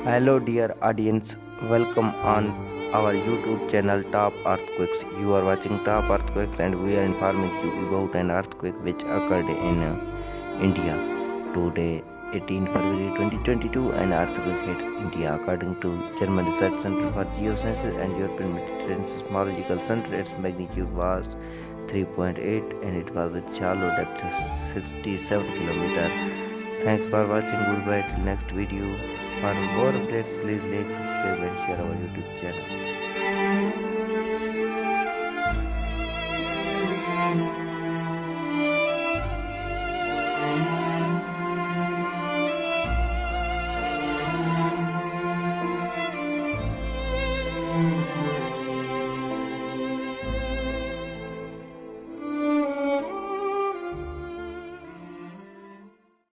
Hello, dear audience. Welcome on our YouTube channel Top Earthquakes. You are watching Top Earthquakes, and we are informing you about an earthquake which occurred in India. Today, 18 February 2022, an earthquake hits India. According to German Research Center for Geosciences and European Mediterranean Seismological Center, its magnitude was 3.8 and it was with shallow depth 67 km. Thanks for watching. Goodbye till next video. For more updates, please like, subscribe and share our YouTube channel.